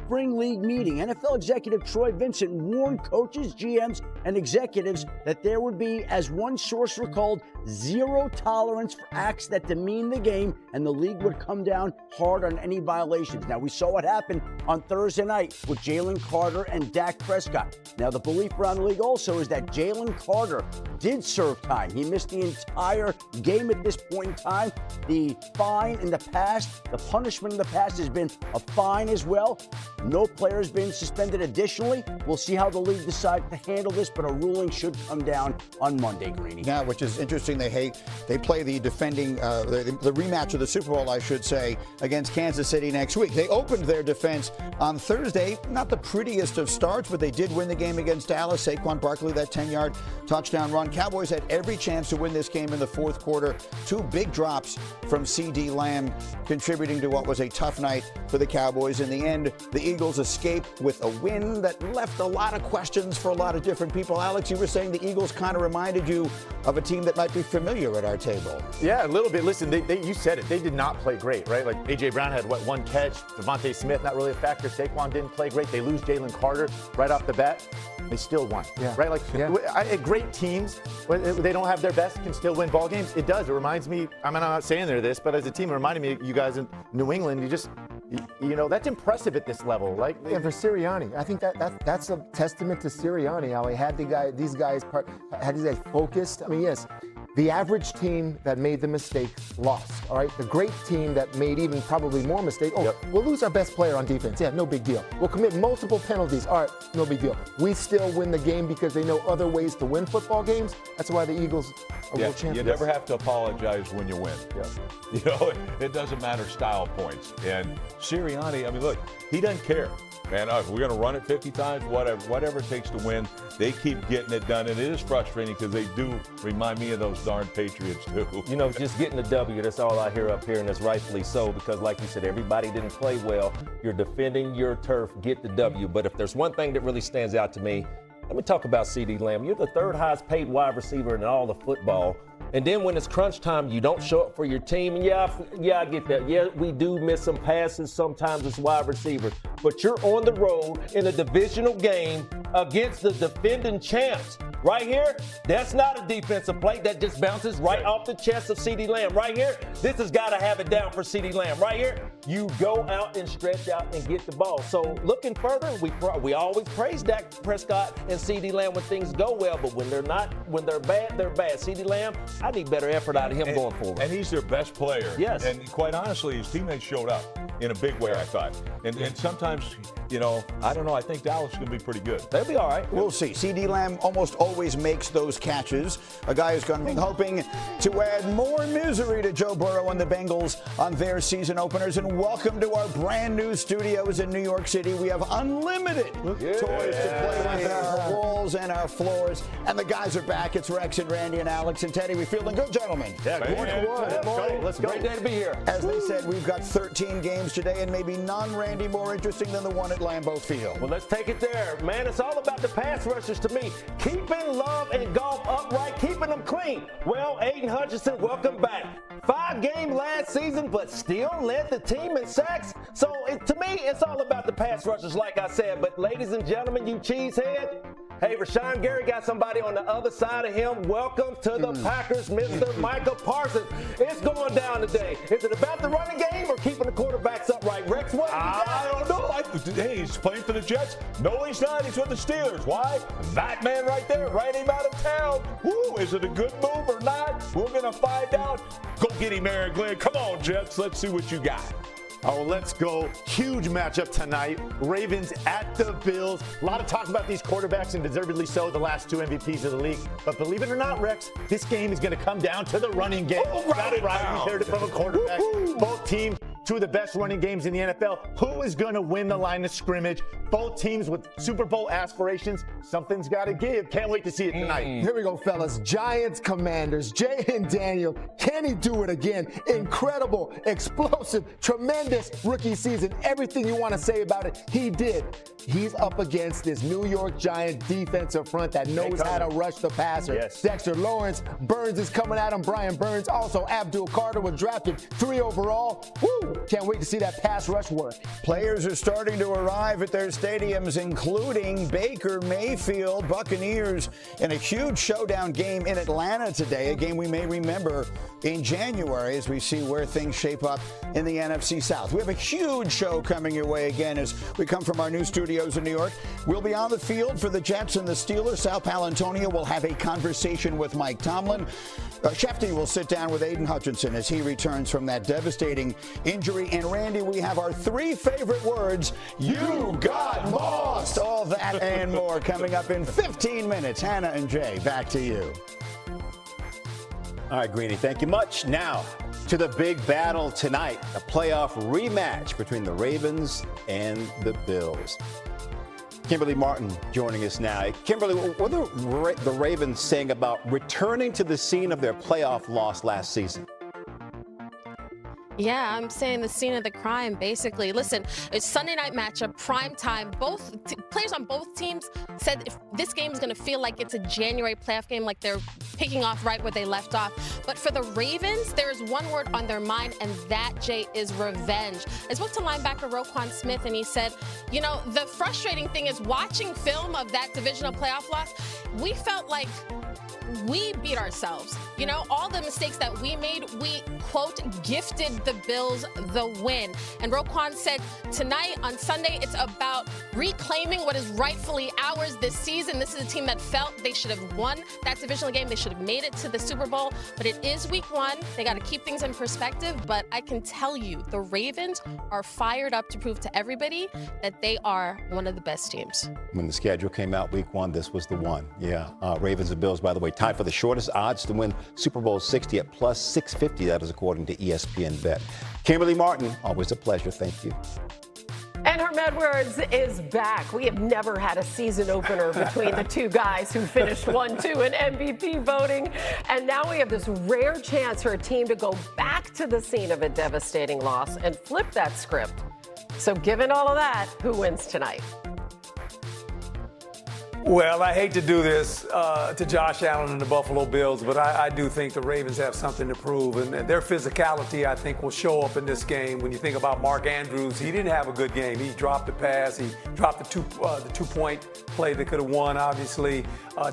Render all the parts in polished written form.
spring league meeting, NFL executive Troy Vincent warned coaches, GMs, and executives that there would be, as one source recalled, zero tolerance for acts that demean the game, and the league would come down hard on any violations. Now, we saw what happened on Thursday night with Jalen Carter and Dak Prescott. Now, the belief around the league also is that Jalen Carter did serve time. He missed the entire game at this point in time. The fine in the past, the punishment in the past has been a fine as well. No player has been suspended additionally. We'll see how the league decides to handle this, but a ruling should come down on Monday, Greeny. Yeah, which is interesting. They play the defending, the rematch of the Super Bowl, I should say, against Kansas City next week. They opened their defense on Thursday. Not the prettiest of starts, but they did win the game against Dallas. Saquon Barkley, that 10-yard touchdown run. Cowboys had every chance to win this game in the fourth quarter. Two big drops from CeeDee Lamb, contributing to what was a tough night for the Cowboys. In the end, the Eagles escaped with a win that left a lot of questions for a lot of different people. Alex, you were saying the Eagles kind of reminded you of a team that might be familiar at our table. Yeah, a little bit. Listen, you said it. They did not play great, right? Like, A.J. Brown had, one catch. Devontae Smith, not really a factor. Saquon didn't play great. They lose Jalen Carter right off the bat. They still won, right? Like, great teams, when they don't have their best, can still win ball games. It does. It reminds me, I'm not saying they're this, but as a team, it reminded me of you guys in New England. That's impressive at this level. Like, for Sirianni, I think that's a testament to Sirianni, how he had these guys focused. I mean, yes, the average team that made the mistake lost, all right? The great team that made even probably more mistakes, we'll lose our best player on defense. Yeah, no big deal. We'll commit multiple penalties. All right, no big deal. We still win the game because they know other ways to win football games. That's why the Eagles are world champions. You never have to apologize when you win. Yeah. It doesn't matter style points. And Sirianni, I mean, look, he doesn't care. Man, we're going to run it 50 times, whatever it takes to win. They keep getting it done, and it is frustrating because they do remind me of those darn Patriots, too. Just getting the W, that's all I hear up here, and it's rightfully so because, like you said, everybody didn't play well. You're defending your turf, get the W. But if there's one thing that really stands out to me, let me talk about CeeDee Lamb. You're the third highest paid wide receiver in all of football. And then when it's crunch time, you don't show up for your team. And yeah, I get that. Yeah, we do miss some passes sometimes as wide receivers. But you're on the road in a divisional game against the defending champs. Right here, that's not a defensive play. That just bounces right off the chest of CeeDee Lamb. Right here, this has got to have it down for CeeDee Lamb. Right here, you go out and stretch out and get the ball. So looking further, we always praise Dak Prescott and CeeDee Lamb when things go well, but when they're bad, they're bad. CeeDee Lamb, I need better effort out of him going forward. And he's their best player. Yes. And quite honestly, his teammates showed up in a big way, I thought. And sometimes, I don't know, I think Dallas is going to be pretty good. They'll be all right. We'll see. CeeDee Lamb almost always makes those catches. A guy who's going to be hoping to add more misery to Joe Burrow and the Bengals on their season openers. And welcome to our brand new studios in New York City. We have unlimited toys to play with, our walls and our floors. And the guys are back. It's Rex and Randy and Alex and Teddy. We feeling good, gentlemen? Yeah, good morning. Let's go. Great day to be here. As they said, we've got 13 games today, and maybe none, Randy, more interesting than the one at Lambeau Field. Well, let's take it there. Man, it's all about the pass rushers to me. Keeping Love and Golf upright, keeping them clean. Well, Aiden Hutchinson, welcome back. 5-game last season, but still led the team in sacks. So, to me, it's all about the pass rushers, like I said. But, ladies and gentlemen, you cheesehead, hey, Rashawn Gary got somebody on the other side of him. Welcome to the Packers, Mr. Micah Parsons. It's going down today. Is it about the running game or keeping the quarterbacks upright? Rex, what? I don't know. Hey, he's playing for the Jets. No, he's not. He's with the Steelers. Why? That man right there ran him out of town. Woo, is it a good move or not? We're going to find out. Go get him, Aaron Glenn. Come on, Jets. Let's see what you got. Oh, let's go. Huge matchup tonight. Ravens at the Bills. A lot of talk about these quarterbacks, and deservedly so, the last two MVPs of the league. But believe it or not, Rex, this game is going to come down to the running game. Got it right. We heard it from a quarterback. Both teams, two of the best running games in the NFL. Who is going to win the line of scrimmage? Both teams with Super Bowl aspirations. Something's got to give. Can't wait to see it tonight. Here we go, fellas. Giants, Commanders. Jaden Daniel. Can he do it again? Incredible, explosive, tremendous rookie season. Everything you want to say about it, he did. He's up against this New York Giant defensive front that knows how to rush the passer. Yes. Dexter Lawrence, Burns is coming at him. Brian Burns, also Abdul Carter was drafted 3 overall. Woo! Can't wait to see that pass rush work. Players are starting to arrive at their stadiums, including Baker Mayfield. Buccaneers in a huge showdown game in Atlanta today, a game we may remember in January as we see where things shape up in the NFC South. We have a huge show coming your way again as we come from our new studios in New York. We'll be on the field for the Jets and the Steelers. Sal Palantonio will have a conversation with Mike Tomlin. Shefty will sit down with Aiden Hutchinson as he returns from that devastating injury. And Randy, we have our 3 favorite words. You got lost. All that and more coming up in 15 minutes. Hannah and Jay, back to you. All right, Greeny, thank you much. Now to the big battle tonight, a playoff rematch between the Ravens and the Bills. Kimberly Martin joining us now. Kimberly, what are the Ravens saying about returning to the scene of their playoff loss last season? Yeah, I'm saying the scene of the crime, basically. Listen, it's Sunday night matchup, prime time. Both players on both teams said if this game is going to feel like it's a January playoff game, like they're picking off right where they left off. But for the Ravens, there is one word on their mind, and that, Jay, is revenge. I spoke to linebacker Roquan Smith, and he said, you know, the frustrating thing is watching film of that divisional playoff loss, we felt like we beat ourselves. You know, all the mistakes that we made, we, quote, gifted the Bills the win. And Roquan said, tonight on Sunday, it's about reclaiming what is rightfully ours this season. This is a team that felt they should have won that divisional game. They should have made it to the Super Bowl. But it is week 1. They got to keep things in perspective. But I can tell you, the Ravens are fired up to prove to everybody that they are one of the best teams. When the schedule came out week 1, this was the one. Yeah, Ravens and Bills, by the way, tied for the shortest odds to win Super Bowl 60 at plus 650. That is according to ESPN Bet. Kimberly Martin, always a pleasure. Thank you. And Herm Edwards is back. We have never had a season opener between the two guys who finished 1-2 in MVP voting. And now we have this rare chance for a team to go back to the scene of a devastating loss and flip that script. So given all of that, who wins tonight? Well, I hate to do this to Josh Allen and the Buffalo Bills, but I do think the Ravens have something to prove. And their physicality, I think, will show up in this game. When you think about Mark Andrews, he didn't have a good game. He dropped the pass. He dropped the two-point play that could have won, obviously.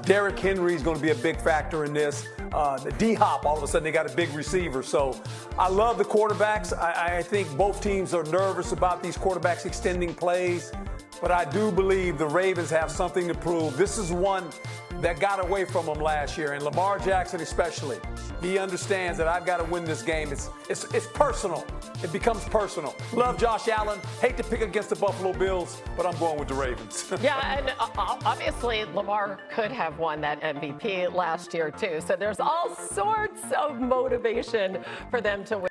Derrick Henry is going to be a big factor in this. The D-Hop, all of a sudden, they got a big receiver. So I love the quarterbacks. I think both teams are nervous about these quarterbacks extending plays. But I do believe the Ravens have something to prove. This is one that got away from them last year, and Lamar Jackson especially. He understands that I've got to win this game. It's personal. It becomes personal. Love Josh Allen. Hate to pick against the Buffalo Bills, but I'm going with the Ravens. Yeah, and obviously Lamar could have won that MVP last year too. So there's all sorts of motivation for them to win.